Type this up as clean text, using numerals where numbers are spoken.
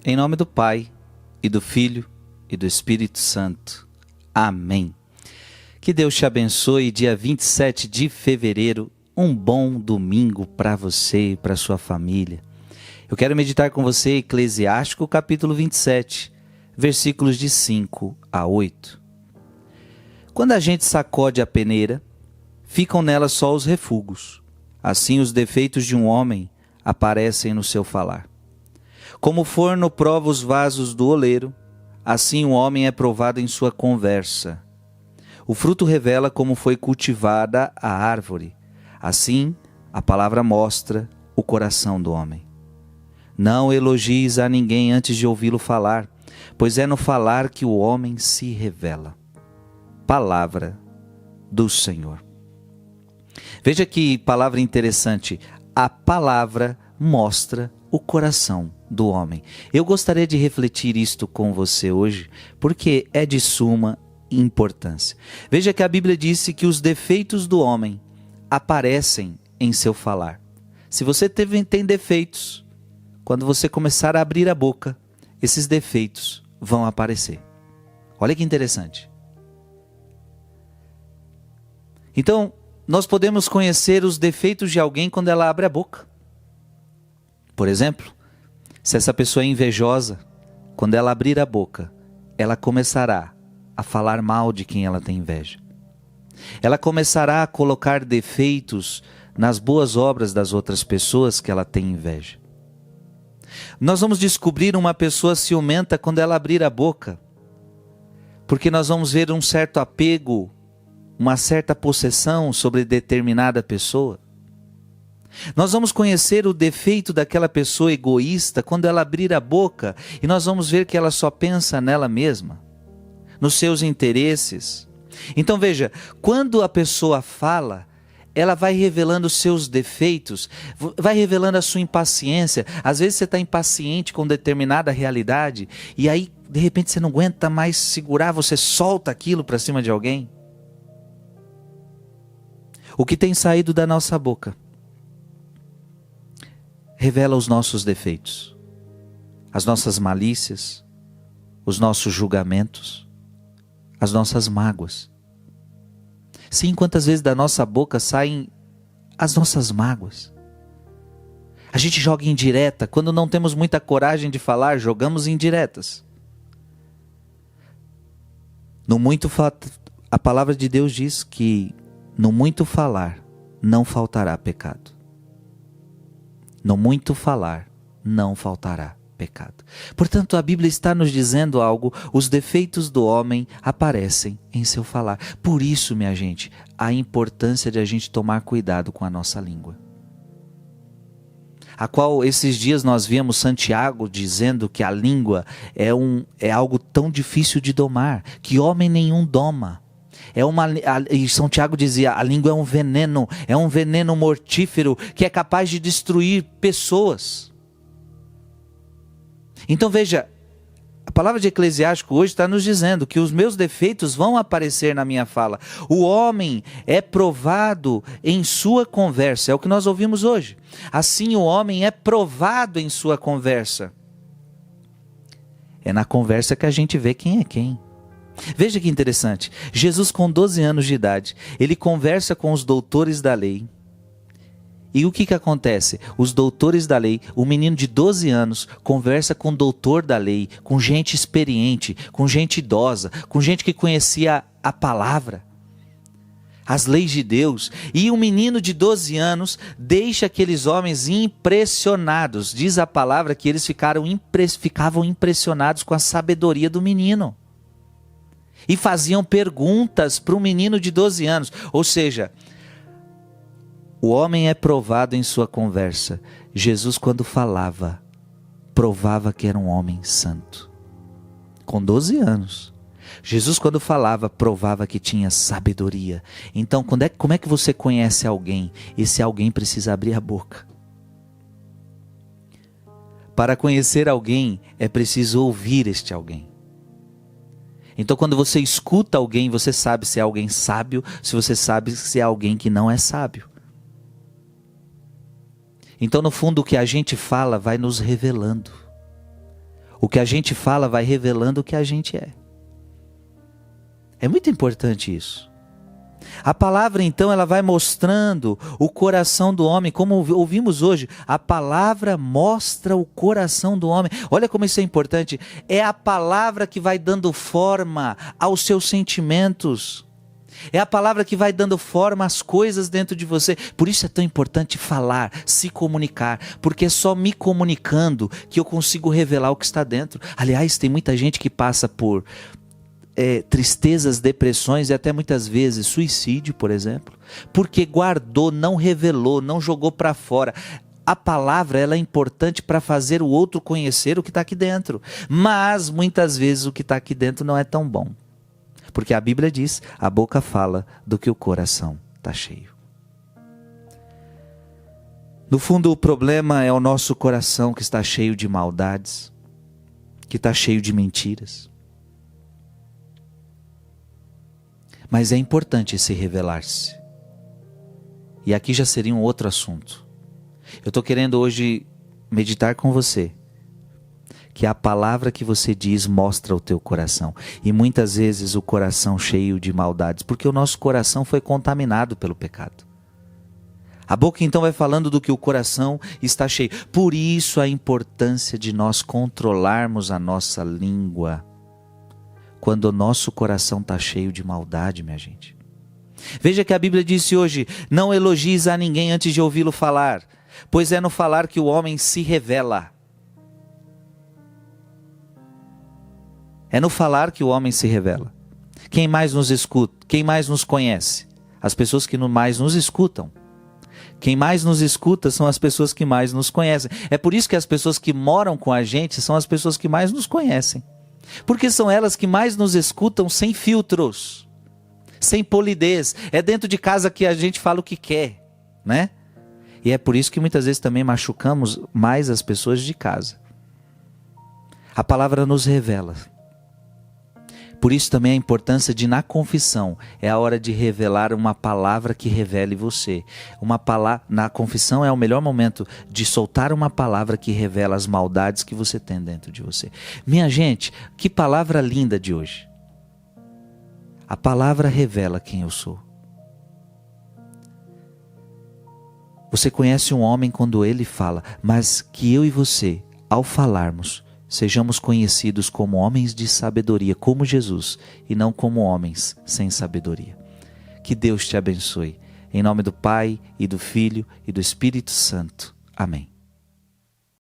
Em nome do Pai, e do Filho, e do Espírito Santo. Amém. Que Deus te abençoe. Dia 27 de fevereiro, um bom domingo para você e para sua família. Eu quero meditar com você Eclesiástico capítulo 27, versículos de 5 a 8. Quando a gente sacode a peneira, ficam nela só os refugos. Assim os defeitos de um homem aparecem no seu falar. Como o forno prova os vasos do oleiro, assim o homem é provado em sua conversa. O fruto revela como foi cultivada a árvore. Assim, a palavra mostra o coração do homem. Não elogies a ninguém antes de ouvi-lo falar, pois é no falar que o homem se revela. Palavra do Senhor. Veja que palavra interessante. A palavra mostra o coração do homem. Eu gostaria de refletir isto com você hoje, porque é de suma importância. Veja que a Bíblia disse que os defeitos do homem aparecem em seu falar. Se você tem defeitos, quando você começar a abrir a boca, esses defeitos vão aparecer. Olha que interessante. Então, nós podemos conhecer os defeitos de alguém quando ela abre a boca. Por exemplo, se essa pessoa é invejosa, quando ela abrir a boca, ela começará a falar mal de quem ela tem inveja. Ela começará a colocar defeitos nas boas obras das outras pessoas que ela tem inveja. Nós vamos descobrir uma pessoa ciumenta quando ela abrir a boca, porque nós vamos ver um certo apego, uma certa possessão sobre determinada pessoa. Nós vamos conhecer o defeito daquela pessoa egoísta quando ela abrir a boca e nós vamos ver que ela só pensa nela mesma, nos seus interesses. Então veja, quando a pessoa fala, ela vai revelando os seus defeitos, vai revelando a sua impaciência. Às vezes você está impaciente com determinada realidade e aí de repente você não aguenta mais segurar, você solta aquilo para cima de alguém. O que tem saído da nossa boca revela os nossos defeitos, as nossas malícias, os nossos julgamentos, as nossas mágoas. Sim, quantas vezes da nossa boca saem as nossas mágoas. A gente joga indireta, quando não temos muita coragem de falar, jogamos indiretas. A palavra de Deus diz que no muito falar não faltará pecado. No muito falar não faltará pecado. Portanto, a Bíblia está nos dizendo algo, os defeitos do homem aparecem em seu falar. Por isso, minha gente, a importância de a gente tomar cuidado com a nossa língua. A qual esses dias nós víamos Santiago dizendo que a língua é algo tão difícil de domar, que homem nenhum doma. E São Tiago dizia, a língua é um veneno mortífero que é capaz de destruir pessoas. Então veja, a palavra de Eclesiástico hoje está nos dizendo que os meus defeitos vão aparecer na minha fala. O homem é provado em sua conversa, é o que nós ouvimos hoje. Assim o homem é provado em sua conversa. É na conversa que a gente vê quem é quem. Veja que interessante, Jesus com 12 anos de idade, ele conversa com os doutores da lei. E o que acontece? Os doutores da lei, o menino de 12 anos conversa com o doutor da lei, com gente experiente, com gente idosa, com gente que conhecia a palavra, as leis de Deus. E o menino de 12 anos deixa aqueles homens impressionados. Diz a palavra que eles ficavam impressionados com a sabedoria do menino. E faziam perguntas para um menino de 12 anos. Ou seja, o homem é provado em sua conversa. Jesus, quando falava, provava que era um homem santo. Com 12 anos. Jesus, quando falava, provava que tinha sabedoria. Então, como é que você conhece alguém? Esse alguém precisa abrir a boca. Para conhecer alguém, é preciso ouvir este alguém. Então quando você escuta alguém, você sabe se é alguém sábio, se você sabe se é alguém que não é sábio. Então no fundo o que a gente fala vai nos revelando. O que a gente fala vai revelando o que a gente é. É muito importante isso. A palavra, então, ela vai mostrando o coração do homem, como ouvimos hoje. A palavra mostra o coração do homem. Olha como isso é importante. É a palavra que vai dando forma aos seus sentimentos. É a palavra que vai dando forma às coisas dentro de você. Por isso é tão importante falar, se comunicar. Porque é só me comunicando que eu consigo revelar o que está dentro. Aliás, tem muita gente que passa por tristezas, depressões e até muitas vezes suicídio, por exemplo. Porque guardou, não revelou, não jogou para fora. A palavra, ela é importante para fazer o outro conhecer o que está aqui dentro. Mas muitas vezes o que está aqui dentro não é tão bom. Porque a Bíblia diz, a boca fala do que o coração está cheio. No fundo, o problema é o nosso coração que está cheio de maldades, que está cheio de mentiras. Mas é importante se revelar-se. E aqui já seria um outro assunto. Eu estou querendo hoje meditar com você que a palavra que você diz mostra o teu coração. E muitas vezes o coração cheio de maldades, porque o nosso coração foi contaminado pelo pecado. A boca então vai falando do que o coração está cheio. Por isso a importância de nós controlarmos a nossa língua quando o nosso coração está cheio de maldade, minha gente. Veja que a Bíblia disse hoje, não elogies a ninguém antes de ouvi-lo falar, pois é no falar que o homem se revela. É no falar que o homem se revela. Quem mais nos escuta? Quem mais nos conhece? As pessoas que mais nos escutam. Quem mais nos escuta são as pessoas que mais nos conhecem. É por isso que as pessoas que moram com a gente são as pessoas que mais nos conhecem. Porque são elas que mais nos escutam sem filtros, sem polidez. É dentro de casa que a gente fala o que quer, né? E é por isso que muitas vezes também machucamos mais as pessoas de casa. A palavra nos revela. Por isso também a importância de, na confissão, é a hora de revelar uma palavra que revele você. Na confissão é o melhor momento de soltar uma palavra que revela as maldades que você tem dentro de você. Minha gente, que palavra linda de hoje. A palavra revela quem eu sou. Você conhece um homem quando ele fala, mas que eu e você, ao falarmos, sejamos conhecidos como homens de sabedoria, como Jesus, e não como homens sem sabedoria. Que Deus te abençoe. Em nome do Pai, e do Filho, e do Espírito Santo. Amém.